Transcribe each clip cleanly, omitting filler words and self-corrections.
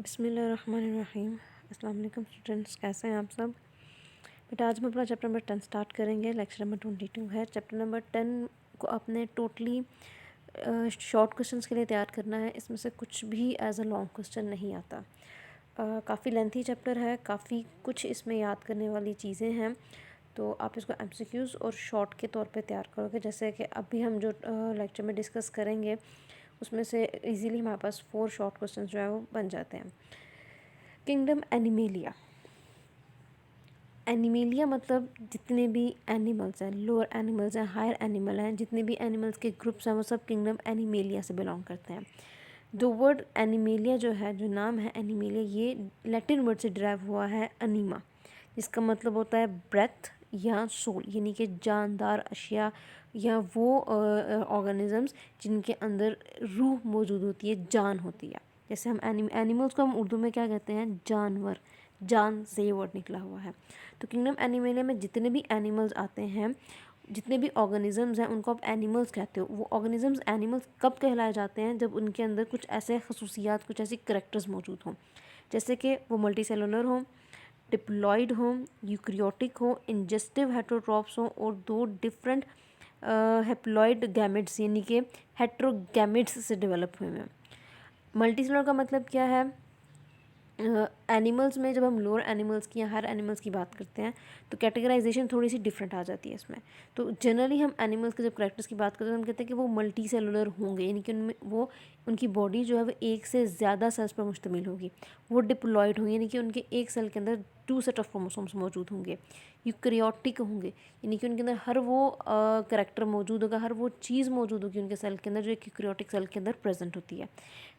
बिस्मिल्लाहिर्रहमानिर्रहीम। अस्सलाम वालेकुम स्टूडेंट्स, कैसे हैं आप सब। बेटा आज हम अपना चैप्टर नंबर 10 स्टार्ट करेंगे। लेक्चर नंबर 22 है। चैप्टर नंबर 10 को आपने टोटली शॉर्ट क्वेश्चंस के लिए तैयार करना है। इसमें से कुछ भी एज अ लॉन्ग क्वेश्चन नहीं आता। काफ़ी लेंथी चैप्टर है, काफ़ी कुछ इसमें याद करने वाली चीज़ें हैं, तो आप इसको एमसीक्यूज़ और शॉर्ट के तौर पे तैयार करोगे। जैसे कि अभी हम जो लेक्चर में डिस्कस करेंगे उसमें से इजीली हमारे पास 4 शॉर्ट क्वेश्चन जो है वो बन जाते हैं। Kingdom animalia. एनिमेलिया मतलब जितने भी एनिमल्स हैं, लोअर एनिमल्स हैं, हायर एनिमल हैं, जितने भी एनिमल्स के ग्रुप्स हैं वो सब किंगडम एनिमेलिया से बिलोंग करते हैं। दो वर्ड एनिमेलिया जो है, जो नाम है एनिमेलिया, ये लैटिन वर्ड से डिराइव हुआ है अनीमा, जिसका मतलब होता है ब्रेथ या सोल, यानी कि जानदार अशिया या वो ऑर्गेनिजम्स जिनके अंदर रूह मौजूद होती है, जान होती है। जैसे हम एनिमल्स को हम उर्दू में क्या कहते हैं, जानवर, जान से ये वर्ड निकला हुआ है। तो किंगडम एनिमेलिया में जितने भी एनिमल्स आते हैं, जितने भी ऑर्गेनिजम्स हैं, उनको आप एनिमल्स कहते हो। वो ऑर्गेनिजम्स एनिमल्स कब कहलाए जाते हैं, जब उनके अंदर कुछ ऐसे खसूसियात, कुछ ऐसी करैक्टर्स मौजूद हों, जैसे कि वो मल्टी सेलुलर हों, डिप्लॉयड हों, यूक्रियोटिक हों, इंजेस्टिव हेटरोट्रॉप्स हों और 2 डिफरेंट हेप्लॉयड गैमेट्स यानी कि हेट्रोगैमेट्स से डेवलप हुए हैं। मल्टी सेलुलर का मतलब क्या है, एनिमल्स में जब हम लोअर एनिमल्स की या हायर एनिमल्स की बात करते हैं तो कैटेगराइजेशन थोड़ी सी डिफरेंट आ जाती है इसमें। तो जनरली हम एनिमल्स के जब करैक्टर्स की बात करते हैं तो हम कहते हैं कि वो मल्टी सेलुलर होंगे, यानी कि उनमें वो उनकी बॉडी जो है वो एक से ज़्यादा सेल्स पर मुश्तमिल होगी। वो डिप्लॉयड होंगे, यानी कि उनके एक सेल के अंदर 2 सेट ऑफ क्रोमोसोम्स मौजूद होंगे। यूकैरियोटिक होंगे, यानी कि उनके अंदर हर वो करैक्टर मौजूद होगा, हर वो चीज़ मौजूद होगी उनके सेल के अंदर जो एक यूकैरियोटिक सेल के अंदर प्रेजेंट होती है।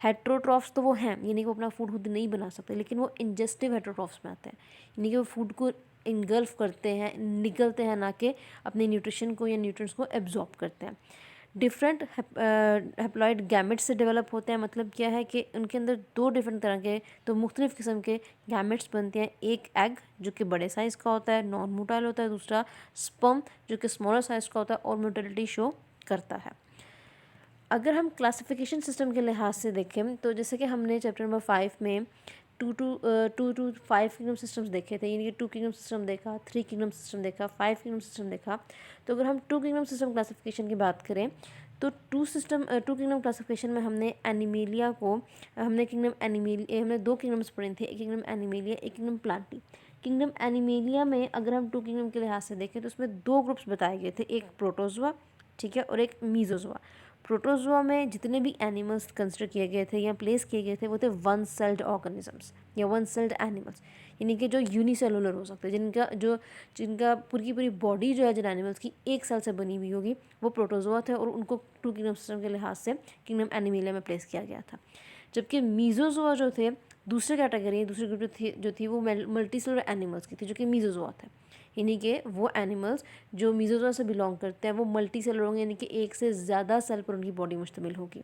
हेट्रोट्रॉफ्स तो वो हैं, यानी कि वो अपना फूड खुद नहीं बना सकते, लेकिन वो इंजेस्टिव हेट्रोट्रॉफ्स में आते हैं, यानी कि वो फूड को इंगल्फ करते हैं, निगलते हैं, ना कि अपने न्यूट्रिशन को या न्यूट्रिएंट्स को एब्जॉर्ब करते हैं। डिफरेंट हेप्लॉइड गैमेट्स से डेवलप होते हैं। मतलब क्या है कि उनके अंदर 2 डिफरेंट तरह के, तो मुख्तलिफ़ किस्म के गैमेट्स बनते हैं। एक एग जो कि बड़े साइज़ का होता है, नॉन मोटाइल होता है, दूसरा स्पर्म जो कि स्मॉलर साइज़ का होता है और मोटिलिटी शो करता है। अगर हम क्लासिफिकेशन सिस्टम के लिहाज से देखें तो जैसे कि हमने चैप्टर नंबर 5 में 2 to 5 किंगडम सिस्टम्स देखे थे, यानी कि 2 किंगडम सिस्टम देखा, 3 किंगडम सिस्टम देखा, 5 किंगडम सिस्टम देखा। तो अगर हम 2 किंगडम सिस्टम क्लासिफिकेशन की बात करें तो 2 किंगडम क्लासिफिकेशन में हमने एनिमेलिया को, हमने किंगडम एनिमेलिया, हमने 2 किंगडम्स पढ़े थे, एक किंगडम एनिमेलिया, एक किंगडम प्लांटी। किंगडम एनिमेलिया में अगर हम 2 किंगडम के लिहाज से देखें तो उसमें 2 ग्रुप्स बताए गए थे, एक प्रोटोजोआ, ठीक है, और एक मीजोजोआ। प्रोटोजोआ में जितने भी एनिमल्स कंसिडर किए गए थे या प्लेस किए गए थे वो थे 1 सेल्ड ऑर्गेनिजम्स या 1 सेल्ड एनिमल्स, यानी कि जो यूनिसेलुलर हो सकते हैं, जिनका पूरी की पूरी बॉडी जो है जिन एनिमल्स की एक सेल से बनी हुई होगी, वो प्रोटोजोआ थे और उनको 2 किंगडम सिस्टम के लिहाज से किंगडम एनिमेलिया में प्लेस किया गया था। जबकि मीजोजोआ जो थे, दूसरी कैटेगरी, दूसरी ग्रुप जो थी वो मल्टी सेलुलर एनिमल्स की थी, जो कि मीजोजोआ थे, यानी कि वो एनिमल्स जो मीजोजोआ से बिलोंग करते हैं वो मल्टी सेलुलर होंगे, यानी कि एक से ज़्यादा सेल पर उनकी बॉडी मुश्तमिल होगी।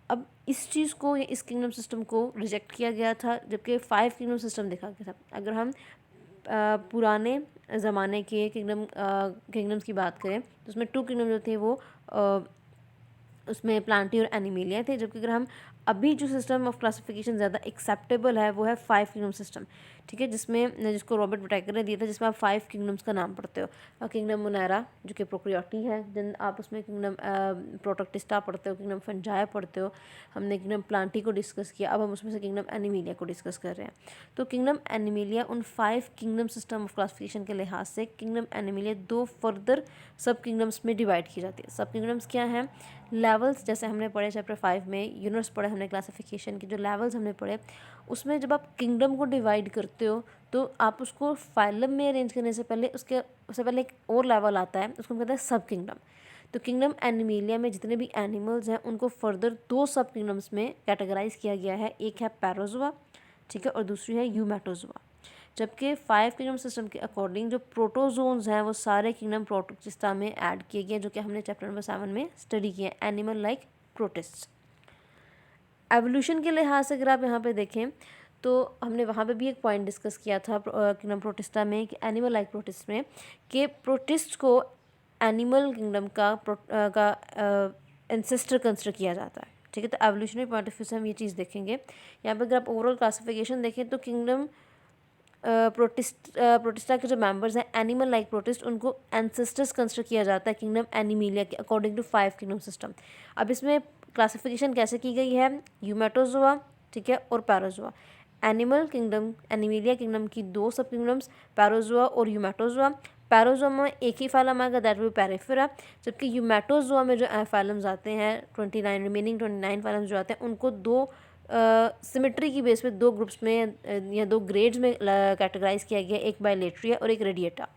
अब इस चीज़ को या इस किंगडम सिस्टम को रिजेक्ट किया गया था, जबकि 5 किंगडम सिस्टम देखा गया था। अगर हम पुराने ज़माने के किंगडम्स की बात करें तो उसमें 2 किंगडम जो थे वो उसमें प्लांटी और एनिमेलिया थे। जबकि अगर हम अभी जो सिस्टम ऑफ क्लासिफिकेशन ज़्यादा एक्सेप्टेबल है वो है 5 किंगडम सिस्टम, ठीक है, जिसको रॉबर्ट विटाकर ने दिया था, जिसमें आप 5 किंगडम्स का नाम पढ़ते हो। किंगडम मोनेरा जो कि प्रोकैरियोटी है, देन आप उसमें किंगडम प्रोटोक्टिस्टा पढ़ते हो, किंगडम फंजाया पढ़ते हो, हमने किंगडम प्लांटी को डिस्कस किया, अब हम उसमें से किंगडम एनिमेलिया को डिस्कस कर रहे हैं। तो किंगडम एनिमेलिया उन 5 किंगडम सिस्टम ऑफ क्लासिफिकेशन के लिहाज से किंगडम एनिमेलिया 2 फर्दर सब किंगडम्स में डिवाइड की जाती है। सब किंगडम्स क्या हैं, लेवल्स, जैसे हमने पढ़े चैप्टर 5 में यूनिट्स पढ़े हमने क्लासिफिकेशन की, जो लेवल्स हमने पढ़े उसमें जब आप किंगडम को डिवाइड करते हो तो आप उसको फाइलम में अरेंज करने से पहले उससे पहले एक और लेवल आता है, उसको हम कहते हैं सब किंगडम। तो किंगडम एनिमेलिया में जितने भी एनिमल्स हैं उनको फर्दर 2 सब किंगडम्स में कैटेगराइज किया गया है, एक है पैराजोआ, ठीक है, और दूसरी है यूमेटोजोआ। जबकि 5 किंगडम सिस्टम के अकॉर्डिंग जो प्रोटोजोन्स हैं वो सारे किंगडम प्रोटोक्टिस्टा में ऐड किए गए, जो कि हमने चैप्टर नंबर 7 में स्टडी किया है, एनिमल लाइक प्रोटिस्ट्स। एवोल्यूशन के लिहाज से अगर आप यहाँ पे देखें तो हमने वहाँ पे भी एक पॉइंट डिस्कस किया था किंगडम प्रोटिस्टा में, कि एनिमल लाइक प्रोटिस्ट में, कि प्रोटिस्ट को एनिमल किंगडम का एंसेस्टर कंसिडर किया जाता है, ठीक है। तो एवोल्यूशनरी पॉइंट ऑफ व्यू से हम ये चीज़ देखेंगे। यहाँ पे अगर आप ओवरऑल क्लासिफिकेशन देखें तो किंगडम प्रोटिस्टा के जो मेंबर्स हैं एनिमल लाइक प्रोटिस्ट, उनको एंसेस्टर्स कंसिडर किया जाता है किंगडम एनिमेलिया के अकॉर्डिंग टू 5 किंगडम सिस्टम। अब इसमें क्लासिफिकेशन कैसे की गई है, यूमेटोजोआ, ठीक है, और Parazoa. Animal kingdom animalia kingdom की 2 सब किंगडम्स, पैराजोआ और यूमेटोजोआ। पैराजोआ में एक ही फाइलम आएगा, दैट विल पैरेफेरा, जबकि यूमेटोजोआ में जो फाइलम्स आते हैं 29 रिमेनिंग 29 फाइलम्स जो आते हैं उनको 2 सिमेट्री की बेस पे 2 ग्रुप्स में या 2 ग्रेड्स में कैटेगराइज किया गया, एक बायलेट्रिया और एक रेडिएटा।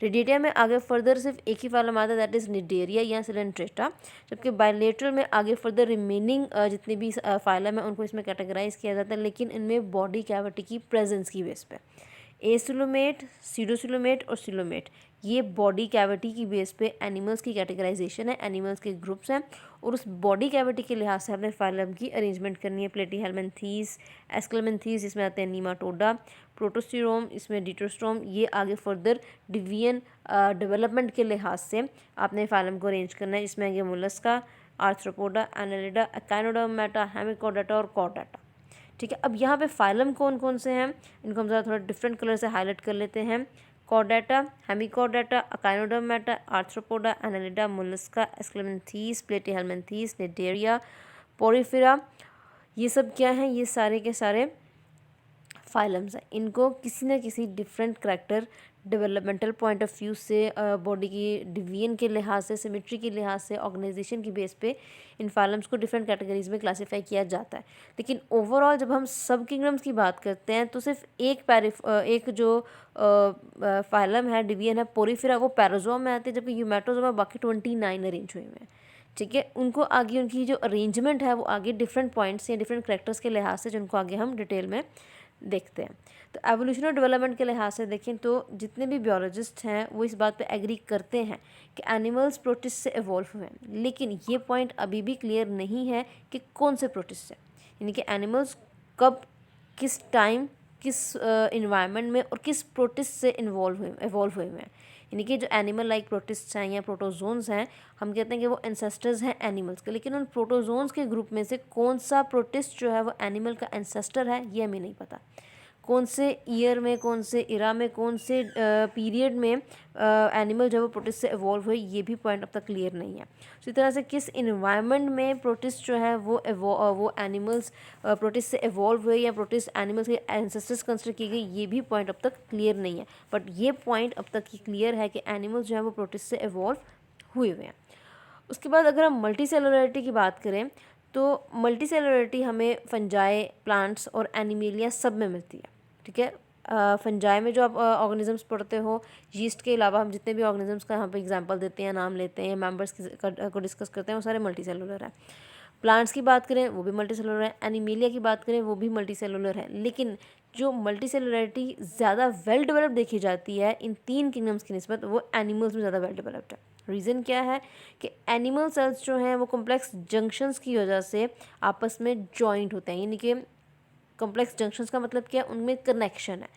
रेडिएटा में आगे फर्दर सिर्फ एक ही फाइलम आता है, दैट इज़ निडेरिया या सिलेंट्रेटा, जबकि बायलेटरल में आगे फर्दर रिमेनिंग जितने भी फाइलम है उनको इसमें कैटेगराइज किया जाता है, लेकिन इनमें बॉडी कैविटी की प्रेजेंस की बेस पे। एसिलोमेट, सीडोसिलोमेट और सिलोमेट, ये बॉडी कैविटी की बेस पे एनिमल्स की कैटेगराइजेशन है, एनिमल्स के ग्रुप्स हैं, और उस बॉडी कैविटी के लिहाज से हमने फाइलम की अरेंजमेंट करनी है। प्लेटीहेल्मिन्थीस, एस्क्लेमिन्थीस, इसमें आते हैं नीमाटोडा, प्रोटोस्टिरोम, इसमें डिटोस्ट्रोम, ये आगे फर्दर डिवीजन डेवलपमेंट के लिहाज से आपने फाइलम को अरेंज करना है। इसमें आगे मोलस्का, आर्थ्रोपोडा, एनालिडा, एकाइनोडर्मेटा, हेमिकोडाटा और कॉर्डाटा, ठीक है। अब यहाँ पे फाइलम कौन कौन से हैं, इनको हम ज़रा थोड़ा डिफरेंट कलर से हाईलाइट कर लेते हैं। Chordata, hemichordata, echinodermata, arthropoda, annelida, mollusca, aschelminthes, platyhelminthes, cnidaria, porifera, ये सब क्या हैं, ये सारे के सारे फाइलम्स हैं। इनको किसी न किसी different character developmental point of view से, बॉडी की डिवीजन के लिहाज से, सिमेट्री के लिहाज से, ऑर्गेनाइजेशन की बेस पे इन फाइलम्स को डिफरेंट कैटेगरीज में क्लासीफाई किया जाता है। लेकिन ओवरऑल जब हम सब किंगडम्स की बात करते हैं तो सिर्फ एक जो फाइलम है, डिवीजन है पोरिफेरा, वो पैराजोआ में आते हैं, जबकि यूमेटोजोआ में बाकी 29 अरेंज हुए हैं, ठीक है। उनको आगे उनकी जो अरेंजमेंट है वो आगे डिफरेंट पॉइंट्स या डिफरेंट करेक्टर्स के लिहाज से, जिनको आगे हम डिटेल में देखते हैं। तो एवोल्यूशन और डेवलपमेंट के लिहाज से देखें तो जितने भी बियोलॉजिस्ट हैं वो इस बात पे एग्री करते हैं कि एनिमल्स प्रोटिस्ट से इवॉल्व हुए हैं, लेकिन ये पॉइंट अभी भी क्लियर नहीं है कि कौन से प्रोटिस्ट हैं, यानी कि एनिमल्स कब, किस टाइम, किस इन्वायरमेंट में और किस प्रोटिस्ट से इवॉल्व हुए हैं। यानी कि जो एनिमल लाइक प्रोटिस्ट हैं या प्रोटोजोन्स हैं, हम कहते हैं कि वो एंसेस्टर्स हैं एनिमल्स के, लेकिन उन प्रोटोजोन्स के ग्रुप में से कौन सा प्रोटिस्ट जो है वो एनिमल का एंसेस्टर है ये हमें नहीं पता। कौन से ईयर में, कौन से इरा में, कौन से पीरियड में एनिमल जो है वो प्रोटिस्ट से इवॉल्व हुए, ये भी पॉइंट अब तक क्लियर नहीं है। इसी तरह से किस इन्वायरमेंट में प्रोटिस्ट जो है वो एनिमल्स प्रोटिस्ट से इवॉल्व हुए या प्रोटिस्ट एनिमल्स के एंसेस्टर्स कंसिडर किए गए, ये भी पॉइंट अब तक क्लियर नहीं है। बट ये पॉइंट अब तक ही क्लियर है कि एनिमल्स जो है वो प्रोटिस्ट से इवॉल्व हुए हैं। उसके बाद अगर हम मल्टी सेलुलरिटी की बात करें तो मल्टी सेलुलरिटी हमें फंजाई, प्लांट्स और एनिमेलिया सब में मिलती है, ठीक है। फंजाई में जो आप ऑर्गेनिजम्स पढ़ते हो, यीस्ट के अलावा हम जितने भी ऑर्गेनिजम्स का यहाँ पे एग्जांपल देते हैं, नाम लेते हैं, मेंबर्स को डिस्कस करते हैं, वो सारे मल्टी सेलुलर हैं। प्लांट्स की बात करें वो भी मल्टी सेलुलर है, एनिमेलिया की बात करें वो भी मल्टी सेलुलर है। लेकिन जो मल्टी सेलुलरिटी ज़्यादा वेल डेवलप्ड देखी जाती है इन 3 किंगडम्स की निस्बत, वो एनिमल्स में ज़्यादा वेल डेवलप्ड है। रीज़न क्या है कि एनिमल सेल्स जो हैं वो कॉम्प्लेक्स जंक्शंस की वजह से आपस में जॉइंट होते हैं, यानी कि कॉम्प्लेक्स जंक्शंस का मतलब क्या है, उनमें कनेक्शन है।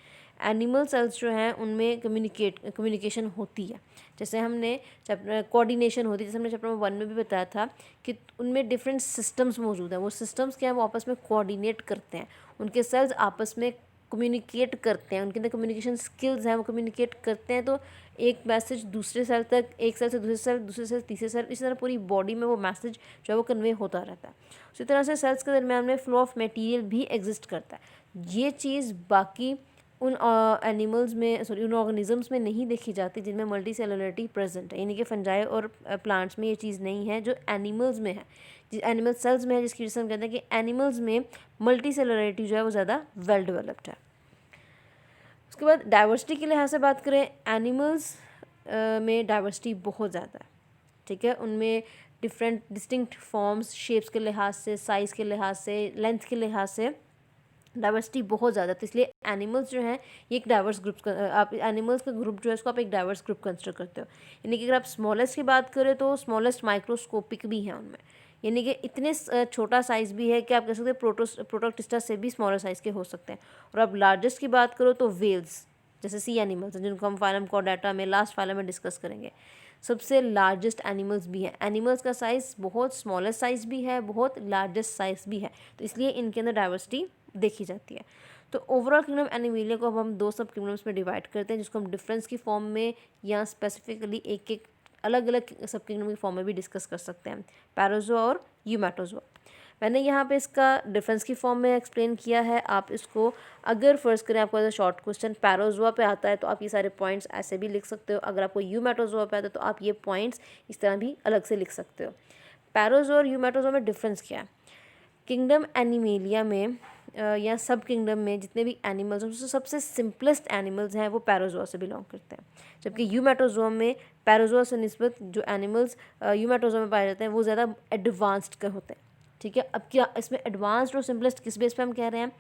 एनिमल सेल्स जो हैं उनमें कम्युनिकेशन होती है, जैसे हमने चैप्टर कोऑर्डिनेशन होती है, जैसे हमने चैप्टर 1 में भी बताया था कि उनमें डिफरेंट सिस्टम्स मौजूद हैं। वो सिस्टम्स क्या है, वो आपस में कोऑर्डिनेट करते हैं, उनके सेल्स आपस में कम्युनिकेट करते हैं, उनके अंदर कम्युनिकेशन स्किल्स हैं, वो कम्युनिकेट करते हैं। तो एक मैसेज दूसरे सेल तक, एक सेल से दूसरे सेल, दूसरे सेल तीसरे सेल, इसी तरह पूरी बॉडी में वो मैसेज जो है वो कन्वे होता रहता है। उसी तरह से सेल्स के दरमियान में फ्लो ऑफ मटेरियल भी एग्जिस्ट करता है। ये चीज़ बाकी उन एनिमल्स में, सॉरी, उन ऑर्गेनिजम्स में नहीं देखी जाती जिनमें मल्टी सेलुलरिटी प्रेजेंट है, यानी कि फंजाई और प्लांट्स में ये चीज़ नहीं है जो एनिमल्स में है, एनिमल सेल्स में है, जिसकी वजह से हम कहते हैं कि एनिमल्स में मल्टी सेलुलरिटी जो है वो ज़्यादा वेल डेवलप्ड है। उसके बाद डाइवर्सिटी के लिहाज से बात करें, एनिमल्स में डाइवर्सिटी बहुत ज़्यादा है, ठीक है। उनमें डिफरेंट डिस्टिंक्ट फॉर्म्स, शेप्स के लिहाज से, साइज़ के लिहाज से, लेंथ के लिहाज से डाइवर्सिटी बहुत ज़्यादा, तो इसलिए एनिमल्स जो हैं ये एक डाइवर्स ग्रुप का, आप एनिमल्स का ग्रुप जो है इसको आप एक डाइवर्स ग्रुप कंसिडर करते हो। यानी कि अगर आप स्मॉलेस्ट की बात करें तो स्मॉलेस्ट माइक्रोस्कोपिक भी है उनमें, यानी कि इतने छोटा साइज़ भी है कि आप कह सकते हैं प्रोटोक्टिस्टा से भी स्मॉलर साइज़ के हो सकते हैं। और आप लार्जेस्ट की बात करो तो वेल्स, जैसे सी एनिमल्स हैं, जिनको हम फाइलम कॉर्डेटा में लास्ट फाइलम में डिस्कस करेंगे। सबसे लार्जेस्ट एनिमल्स भी हैं। एनिमल्स का साइज़ बहुत स्मॉलेस्ट साइज़ भी है, बहुत लार्जेस्ट साइज़ भी है, तो इसलिए इनके अंदर डाइवर्सिटी देखी जाती है। तो ओवरऑल किंगडम एनिमेलिया को अब हम 2 सब किंगडम्स में डिवाइड करते हैं, जिसको हम डिफरेंस की फॉर्म में या स्पेसिफिकली एक एक अलग अलग सब किंगडम की फॉर्म में भी डिस्कस कर सकते हैं, पैराज़ोआ और यूमेटोज़ोआ। मैंने यहाँ पे इसका डिफरेंस की फॉर्म में एक्सप्लेन किया है। आप इसको अगर फर्स्ट करें, आपको एज अ शॉर्ट क्वेश्चन पैराज़ोआ पे आता है तो आप ये सारे पॉइंट्स ऐसे भी लिख सकते हो। अगर आपको यूमेटोज़ोआ पे आता है तो आप ये पॉइंट्स इस तरह भी अलग से लिख सकते हो। पैराज़ोआ और यूमेटोज़ोआ में डिफरेंस क्या है? किंगडम एनिमेलिया में या सब किंगडम में जितने भी एनिमल्स हैं, उससे सबसे सिंपलेस्ट एनिमल्स हैं वो पैराज़ोआ से बिलोंग करते हैं, जबकि यूमेटोज़ोआ में पैराज़ोआ से निस्बत जो एनिमल्स यूमेटोज़ोआ में पाए जाते हैं वो ज़्यादा एडवांस्ड के होते हैं। ठीक है, अब क्या इसमें एडवांस्ड और सिंपलेस्ट किस बेस पे हम कह रहे हैं?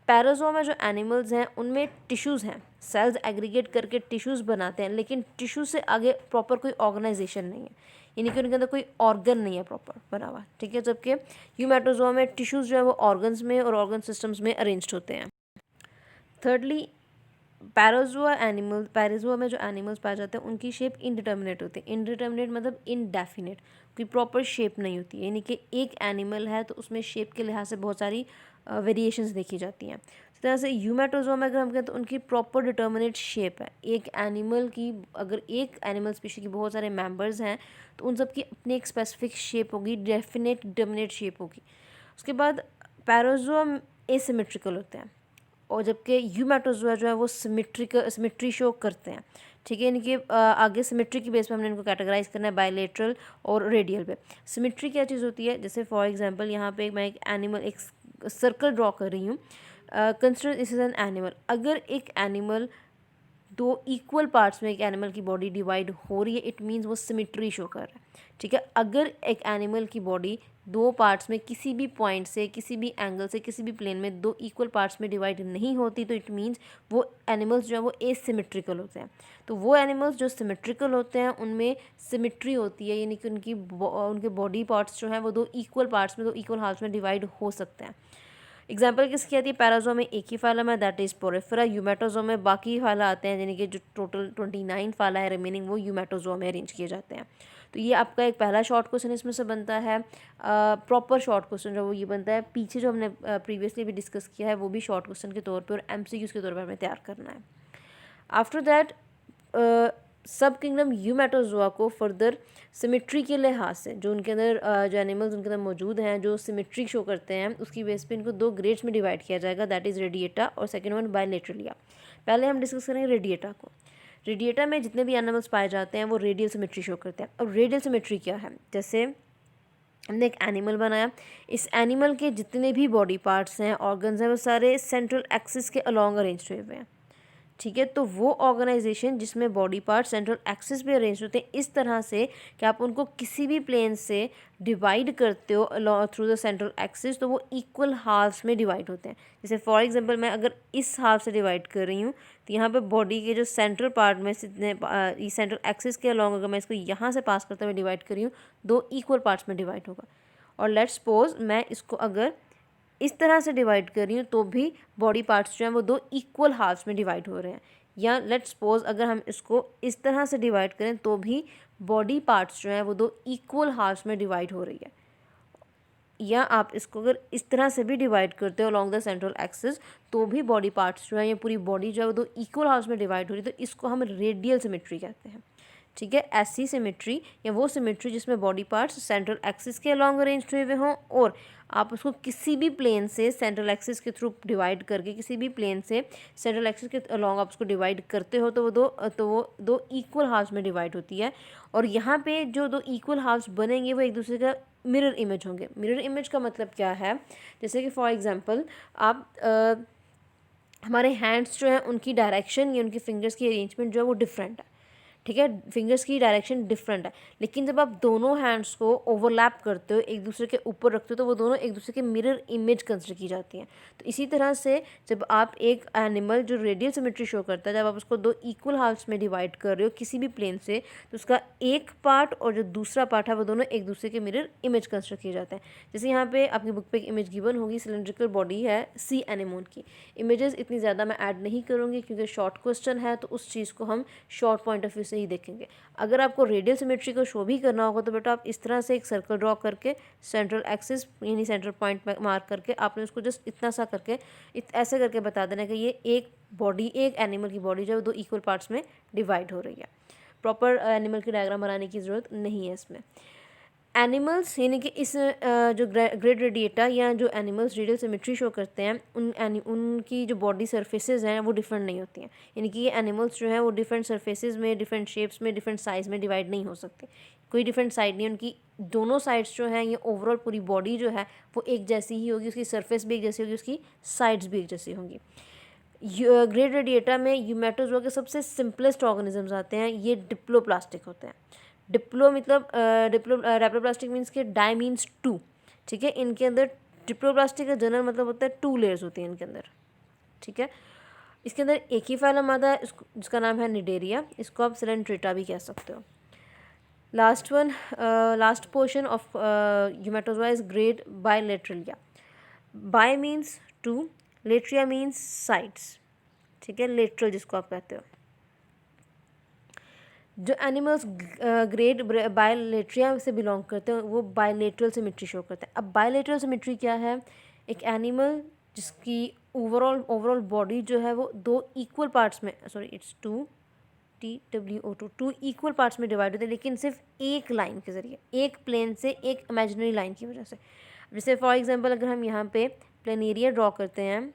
पैराज़ोआ में जो एनिमल्स हैं उनमें टिश्यूज़ हैं, सेल्स एग्रीगेट करके टिश्यूज़ बनाते हैं, लेकिन टिश्यू से आगे प्रॉपर कोई ऑर्गेनाइजेशन नहीं है, यानी कि उनके अंदर कोई ऑर्गन नहीं है प्रॉपर बना हुआ। ठीक है, जबकि यूमेटोज़ोआ में टिश्यूज़ जो है वो ऑर्गन्स में और ऑर्गन सिस्टम्स में अरेंज्ड होते हैं। थर्डली, पैराज़ोआ में जो एनिमल्स पाए जाते हैं उनकी शेप इनडिटर्मिनेट होती है। इनडिटर्मिनेट मतलब इनडेफिनेट, कोई प्रॉपर शेप नहीं होती है, यानी कि एक एनिमल है तो उसमें शेप के लिहाज से बहुत सारी वेरिएशंस देखी जाती हैं। इस तरह से यूमेटोज़ोआ में अगर हम कहें तो उनकी प्रॉपर डिटर्मिनेट शेप है। एक एनिमल की, अगर एक एनिमल स्पीशीज की बहुत सारे मेंबर्स हैं तो उन सब की अपनी एक स्पेसिफिक शेप होगी, डेफिनेट डिटर्मिनेट शेप होगी। उसके बाद पैराज़ोआ एसिमेट्रिकल होते हैं और जबकि यूमेटोज़ोआ जो है वो सिमेट्री शो करते हैं। ठीक है, यानी कि आगे सिमेट्री की बेस पे हमने इनको कैटेगराइज करना है बायलेटरल और रेडियल पे। सिमेट्री क्या चीज़ होती है? जैसे फॉर एग्जांपल यहाँ पे मैं एक एनिमल, एक सर्कल ड्रॉ कर रही हूँ, consider this is an animal. अगर एक एनिमल दो इक्वल पार्ट्स में एक एनिमल की बॉडी डिवाइड हो रही है, इट मीन्स वो सिमेट्री शो कर रहा है। ठीक है, अगर एक एनिमल की बॉडी दो पार्ट्स में किसी भी पॉइंट से, किसी भी एंगल से, किसी भी प्लेन में दो इक्वल पार्ट्स में डिवाइड नहीं होती तो इट मीन्स वो एनिमल्स जो है वो एसिमेट्रिकल होते हैं। तो वो एनिमल्स जो सिमेट्रिकल होते हैं उनमें सिमेट्री होती है, यानी कि उनके बॉडी पार्ट्स जो हैं वो दो इक्वल पार्ट्स में, दो इक्वल हाफ्स में डिवाइड हो सकते हैं। एग्जाम्पल किसकी आती है? पैराज़ोआ में एक ही फाइलम है, दैट इज़ पोरेफेरा। यूमेटोज़ोआ में बाकी फाइला आते हैं, यानी कि जो टोटल 29 फाइला है रिमेनिंग वो यूमेटोज़ोआ में अरेंज किए जाते हैं। तो ये आपका एक पहला शॉर्ट क्वेश्चन इसमें से बनता है। प्रॉपर शॉर्ट क्वेश्चन जो वो ये बनता है, पीछे जो हमने प्रीवियसली भी डिस्कस किया है वो भी शॉर्ट क्वेश्चन के तौर पर और MCQs के तौर पर हमें तैयार करना है। आफ्टर दैट सब किंगडम यूमेटोज़ोआ को फर्दर सिमेट्री के लिहाज से जो उनके अंदर जो एनिमल्स उनके अंदर मौजूद हैं जो सिमेट्री शो करते हैं, उसकी बेस पे इनको दो ग्रेड्स में डिवाइड किया जाएगा, दैट इज़ रेडिएटा और सेकेंड वन बायलेटरलिया। पहले हम डिस्कस करेंगे रेडिएटा को। रेडिएटा में जितने भी एनिमल्स पाए जाते हैं वो रेडियल सिमेट्री शो करते हैं। अब रेडियल सिमेट्री क्या है? जैसे हमने एक एनिमल बनाया, इस एनिमल के जितने भी बॉडी पार्ट्स हैं, ऑर्गन्स हैं, वो सारे सेंट्रल एक्सिस के अलॉन्ग अरेंज हुए हुए हैं। ठीक है, तो वो ऑर्गेनाइजेशन जिसमें बॉडी पार्ट सेंट्रल एक्सिस पे अरेंज होते हैं इस तरह से कि आप उनको किसी भी प्लेन से डिवाइड करते हो थ्रू द सेंट्रल एक्सिस तो वो इक्वल हाफ्स में डिवाइड होते हैं। जैसे फॉर एग्जांपल मैं अगर इस हाफ से डिवाइड कर रही हूँ तो यहाँ पे बॉडी के जो सेंट्रल पार्ट में सेंट्रल एक्सिस के अलॉन्ग अगर मैं इसको यहाँ से पास करते हुए डिवाइड कर रही हूँ, दो इक्वल पार्ट्स में डिवाइड होगा। और लेट्स सपोज मैं इसको अगर इस तरह से डिवाइड कर रही हूँ तो भी बॉडी पार्ट्स जो हैं वो दो इक्वल हाफ्स में डिवाइड हो रहे हैं। या लेट्स सपोज अगर हम इसको इस तरह से डिवाइड करें तो भी बॉडी पार्ट्स जो हैं वो दो इक्वल हाफ्स में डिवाइड हो रही है। या आप इसको अगर इस तरह से भी डिवाइड करते हो अलॉन्ग द सेंट्रल एक्सिस तो भी बॉडी पार्ट्स जो है या पूरी बॉडी जो है वो दो इक्वल हाफ्स में डिवाइड हो रही है, तो इसको हम रेडियल सिमेट्री कहते हैं। ठीक है, ऐसी सिमेट्री या वो सिमेट्री जिसमें बॉडी पार्ट्स सेंट्रल एक्सिस के अलॉन्ग अरेंज हुए हुए हों और आप उसको किसी भी प्लेन से सेंट्रल एक्सिस के थ्रू डिवाइड करके, किसी भी प्लेन से सेंट्रल एक्सिस के अलॉन्ग आप उसको डिवाइड करते हो तो वो दो इक्वल हाफ्स में डिवाइड होती है। और यहाँ पे जो दो इक्वल हाफ्स बनेंगे वो एक दूसरे का मिरर इमेज होंगे। मिरर इमेज का मतलब क्या है? जैसे कि फॉर एग्जांपल आप हमारे हैंड्स जो हैं उनकी डायरेक्शन या उनकी फिंगर्स की अरेंजमेंट जो है वो डिफरेंट है। ठीक है, फिंगर्स की डायरेक्शन डिफरेंट है, लेकिन जब आप दोनों हैंड्स को ओवरलैप करते हो, एक दूसरे के ऊपर रखते हो, तो वो दोनों एक दूसरे के मिरर इमेज कंसिडर की जाती हैं। तो इसी तरह से जब आप एक एनिमल जो रेडियल सिमेट्री शो करता है, जब आप उसको दो इक्वल हाफ्स में डिवाइड कर रहे हो किसी भी प्लेन से, तो उसका एक पार्ट और जो दूसरा पार्ट है वो दोनों एक दूसरे के मिरर इमेज कंसिडर किए जाते हैं। जैसे यहाँ पे आपकी बुक पे एक इमेज गिवन होगी, सिलेंड्रिकल बॉडी है सी एनेमोन की। इमेजेस इतनी ज़्यादा मैं ऐड नहीं करूँगी क्योंकि शॉर्ट क्वेश्चन है, तो उस चीज़ को हम शॉर्ट पॉइंट ऑफ व्यू से ही देखेंगे। अगर आपको रेडियल सिमेट्री को शो भी करना होगा तो बेटा आप इस तरह से एक सर्कल ड्रॉ करके सेंट्रल एक्सिस यानी सेंट्रल पॉइंट मार्क करके आपने उसको जस्ट इतना सा करके ऐसे करके बता देना कि ये एक बॉडी, एक एनिमल की बॉडी जो है 2 इक्वल पार्ट्स में डिवाइड हो रही है। प्रॉपर एनिमल की डायग्राम बनाने की ज़रूरत नहीं है इसमें। एनिमल्स यानी कि इस जो ग्रेड रेडिएटा या जो एनिमल्स रेडियल सिमेट्री शो करते हैं उनकी जो बॉडी सरफेसेज हैं वो डिफरेंट नहीं होती हैं। यानी कि ये एनिमल्स जो हैं वो डिफरेंट सरफेसेज में, डिफरेंट शेप्स में, डिफरेंट साइज़ में डिवाइड नहीं हो सकते। कोई डिफरेंट साइड नहीं, उनकी दोनों साइड्स जो हैं ये ओवरऑल पूरी बॉडी जो है वो एक जैसी ही होगी, उसकी सरफेस भी एक जैसी होगी, उसकी साइड्स भी एक जैसी होंगी। ग्रेड रेडिएटा में यूमेटोजोआ के सबसे सिंपलेस्ट ऑर्गेनिजम्स आते हैं, ये डिप्लोप्लास्टिक होते हैं। डिप्लो मतलब डिप्लोप्लास्टिक मीन्स के डाई मीन्स 2, ठीक है। इनके अंदर डिप्लोप्लास्टिक का जनरल मतलब होता है 2 लेयर्स होती हैं इनके अंदर, ठीक है। इसके अंदर एक ही फाइलम आता है जिसका नाम है निडेरिया, इसको आप सिलेंट्रेटा भी कह सकते हो। Last portion of eumetazoa is grade bilateria. Bi means 2, lateria means sides, ठीक है, लेटरल जिसको आप कहते हो। जो एनिमल्स ग्रेड बायलेट्रिया से बिलोंग करते हैं वो बायलेटरल सिमेट्री शो करते हैं। अब बायलेटरल सिमेट्री क्या है? एक एनिमल जिसकी ओवरऑल बॉडी जो है वो 2 इक्वल पार्ट्स में, सॉरी इट्स 2 इक्वल पार्ट्स में डिवाइड होते हैं, लेकिन सिर्फ एक लाइन के ज़रिए, एक प्लेन से, एक इमेजिनरी लाइन की वजह से। जैसे फॉर एग्जांपल अगर हम यहाँ पे प्लेनेरिया ड्रॉ करते हैं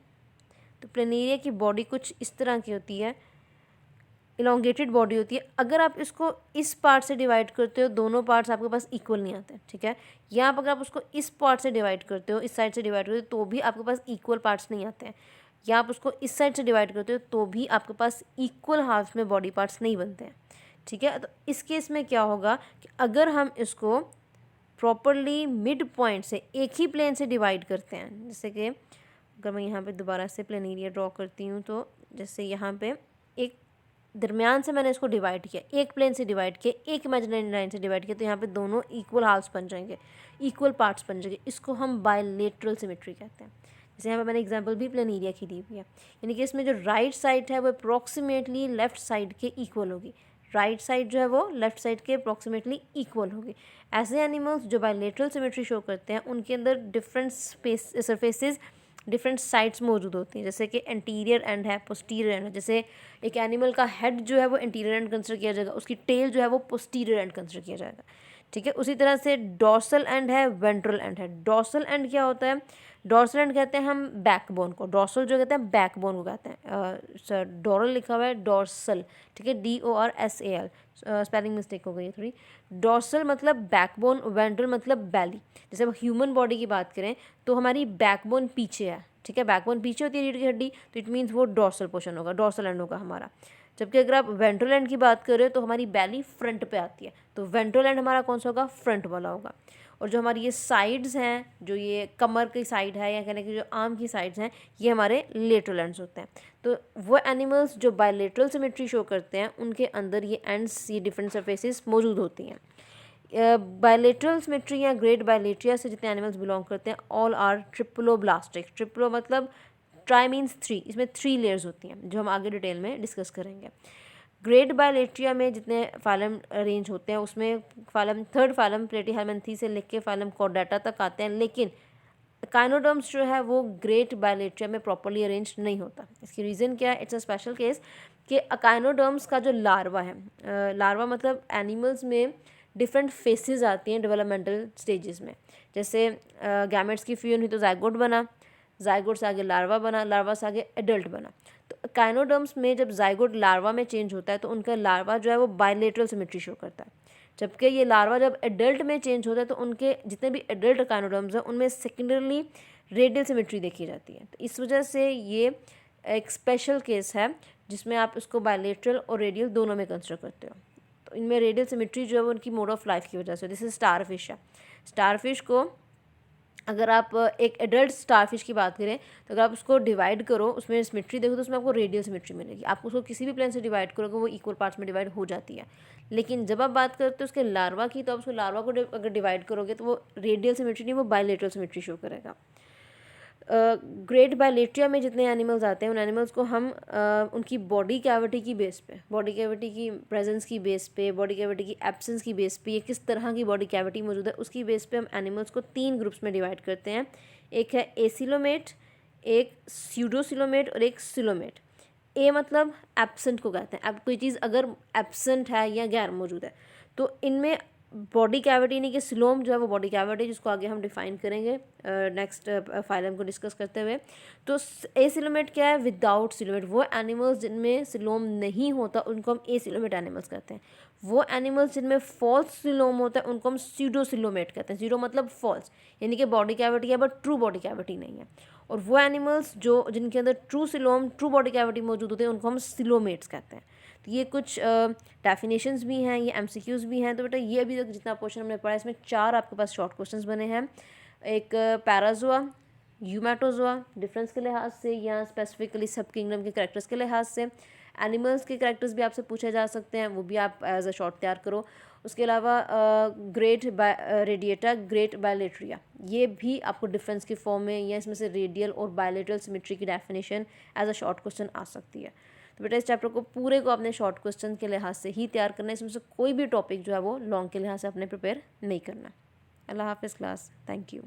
तो प्लेनेरिया की बॉडी कुछ इस तरह की होती है, इलोंगेटेड बॉडी होती है। अगर आप इसको इस पार्ट से डिवाइड करते हो, दोनों पार्ट्स आपके पास इक्वल नहीं आते हैं, ठीक है। या अगर आप उसको इस पार्ट से डिवाइड करते हो, इस साइड से डिवाइड करते हो तो भी आपके पास इक्वल पार्ट्स नहीं आते हैं। या आप उसको इस साइड से डिवाइड करते हो तो भी आपके पास इक्वल हाफ में बॉडी पार्ट्स नहीं बनते हैं, ठीक है। तो इस केस में क्या होगा कि अगर हम इसको प्रॉपरली मिड पॉइंट से एक ही प्लेन से डिवाइड करते हैं, जैसे कि अगर मैं यहाँ पे दोबारा से प्लेनेरिया ड्रॉ करती हूँ तो जैसे यहाँ पे एक दरमियान से मैंने इसको डिवाइड किया, एक प्लेन से डिवाइड किया, एक इमेजिनरी लाइन से डिवाइड किया, तो यहाँ पे दोनों इक्वल हाफ्स बन जाएंगे, इक्वल पार्ट्स बन जाएंगे। इसको हम बायलेटरल सिमेट्री कहते हैं। जैसे यहाँ पे मैंने एग्जांपल भी प्लेनेरिया की दी हुई है, यानी कि इसमें जो राइट साइड है वो अप्रॉक्सीमेटली लेफ्ट साइड के इक्वल होगी। राइट साइड जो है वो लेफ्ट साइड के अप्रॉक्सीमेटली इक्वल होगी। ऐसे एनिमल्स जो बायलेटरल सिमेट्री शो करते हैं उनके अंदर डिफरेंट सरफेसेस, डिफरेंट साइड्स मौजूद होती हैं, जैसे कि एंटीरियर एंड है, पोस्टीरियर एंड है। जैसे एक एनिमल का हेड जो है वो एंटीरियर एंड कंसिडर किया जाएगा, उसकी टेल जो है वो पोस्टीरियर एंड कंसिडर किया जाएगा, ठीक है। उसी तरह से डॉर्सल एंड है, वेंट्रल एंड है। डॉर्सल एंड क्या होता है? डॉर्सल एंड कहते हैं हम बैकबोन को, डॉर्सल जो कहते हैं बैकबोन को कहते हैं। सर डॉरल लिखा हुआ है, डॉर्सल, ठीक है, DORSAL, स्पेलिंग मिस्टेक हो गई है थोड़ी। डॉर्सल मतलब बैकबोन, वेंट्रल मतलब बैली। जैसे अब ह्यूमन बॉडी की बात करें तो हमारी बैकबोन पीछे है, ठीक है, बैकबोन पीछे होती है रीढ़ की हड्डी, तो इट मीन्स वो डॉर्सल पोर्शन होगा, डॉर्सल एंड होगा हमारा। जबकि अगर आप वेंट्रल एंड की बात करें तो हमारी बैली फ्रंट पे आती है, तो वेंट्रल एंड हमारा कौन सा होगा? फ्रंट वाला होगा। और जो हमारी ये साइड्स हैं, जो ये कमर की साइड है या कहने की जो आर्म की साइड्स हैं, ये हमारे लेटरल एंड्स होते हैं। तो वो एनिमल्स जो बायलेटरल सिमेट्री शो करते हैं उनके अंदर ये एंड्स, ये डिफरेंट सरफेसेस मौजूद होती हैं। बायलेटरल सिमेट्री या ग्रेड बायलेट्रिया से जितने एनिमल्स बिलोंग करते हैं ऑल आर ट्रिप्लोब्लास्टिक। ट्रिप्लो मतलब ट्राई मीन्स 3, इसमें 3 लेयर्स होती हैं जो हम आगे डिटेल में डिस्कस करेंगे। ग्रेड बायलेट्रिया में जितने फाइलम अरेंज होते हैं उसमें फाइलम, थर्ड फाइलम प्लेटीहेलमिन्थी से लेके फाइलम कॉर्डेटा तक आते हैं, लेकिन काइनोडर्म्स जो है वो ग्रेट बायलेट्रिया में प्रॉपरली अरेंज नहीं होता। इसकी रीज़न क्या है? इट्स अ स्पेशल केस कि अकाइनोडर्म्स का जो लार्वा है, लार्वा मतलब एनिमल्स में डिफरेंट फेसेस आती हैं डेवलपमेंटल स्टेजेस में। जैसे गैमेट्स की फ्यूजन हुई तो जाइगोट बना, जाइगोट से आगे लार्वा बना, लार्वा से आगे एडल्ट बना। तो काइनोडर्म्स में जब जाइगोट लार्वा में चेंज होता है तो उनका लार्वा जो है वो बायलेटरल सिमेट्री शो करता है, जबकि ये लार्वा जब एडल्ट में चेंज होता है तो उनके जितने भी एडल्ट काइनोडर्म्स हैं उनमें सेकेंडरली रेडियल सिमेट्री देखी जाती है। तो इस वजह से ये एक स्पेशल केस है जिसमें आप इसको बायलेटरल और रेडियल दोनों में कंसिडर करते हो। तो इनमें रेडियल सिमेट्री जो है वो उनकी मोड ऑफ लाइफ की वजह से। जैसे स्टारफिश है, स्टारफिश को अगर आप एक एडल्ट स्टारफिश की बात करें तो अगर आप उसको डिवाइड करो, उसमें सिमेट्री देखो तो उसमें आपको रेडियल सिमेट्री मिलेगी। आप उसको किसी भी प्लेन से डिवाइड करोगे वो इक्वल पार्ट्स में डिवाइड हो जाती है। लेकिन जब आप बात करते हो उसके लार्वा की, तो आप उसको लार्वा को अगर डिवाइड करोगे तो वो रेडियल सिमेट्री नहीं, वो बायलेटरल सिमेट्री शो करेगा। ग्रेट बायलेट्रिया में जितने एनिमल्स आते हैं उन एनिमल्स को हम उनकी बॉडी कैविटी की बेस पे, बॉडी कैविटी की प्रेजेंस की बेस पे, बॉडी कैविटी की एब्सेंस की बेस पे, ये किस तरह की बॉडी कैविटी मौजूद है उसकी बेस पे हम एनिमल्स को 3 ग्रुप्स में डिवाइड करते हैं। एक है एसिलोमेट, एक स्यूडोसिलोमेट और एक सिलोमेट। ए मतलब एब्सेंट को कहते हैं। अब कोई चीज़ अगर एब्सेंट है या गैर मौजूद है तो इनमें बॉडी कैविटी यानी कि सिलोम जो है वो बॉडी कैविटी, जिसको आगे हम डिफाइन करेंगे नेक्स्ट फाइलम को डिस्कस करते हुए। तो एसिलोमेट क्या है? विदाउट सिलोमेट, वो एनिमल्स जिनमें सिलोम नहीं होता उनको हम एसिलोमेट एनिमल्स कहते हैं। वो एनिमल्स जिनमें फॉल्स सिलोम होता है उनको हम स्यूडोसिलोमेट कहते हैं। सीडो मतलब फॉल्स, यानी कि बॉडी कैविटी है बट ट्रू बॉडी कैविटी नहीं है। और वो एनिमल्स जो जिनके अंदर true coelom, true body cavity मौजूद होते हैं उनको हम सिलोमेट्स कहते हैं। तो ये कुछ डेफिनेशंस भी हैं, ये एमसीक्यूज़ भी हैं। तो बेटा ये अभी तक जितना पोर्शन हमने पढ़ा इसमें 4 आपके पास शॉर्ट क्वेश्चंस बने हैं। एक पैराजोआ, यूमेटोजोआ डिफरेंस के लिहाज से या स्पेसिफिकली सब किंगडम के कैरेक्टर्स के लिहाज से। एनिमल्स के कैरेक्टर्स भी आपसे पूछे जा सकते हैं, वो भी आप एज अ शॉर्ट तैयार करो। उसके अलावा ग्रेट रेडिएटा, ग्रेट बायलेट्रिया, ये भी आपको डिफरेंस की फॉर्म में या इसमें से रेडियल और बायलेटरल सिमेट्री की definition as a short question आ सकती है। तो बेटा इस चैप्टर को पूरे को अपने शॉर्ट क्वेश्चन के लिहाज से ही तैयार करना है, इसमें से कोई भी टॉपिक जो है वो लॉन्ग के लिहाज से अपने प्रिपेयर नहीं करना। अल्लाह हाफिज़ क्लास, थैंक यू।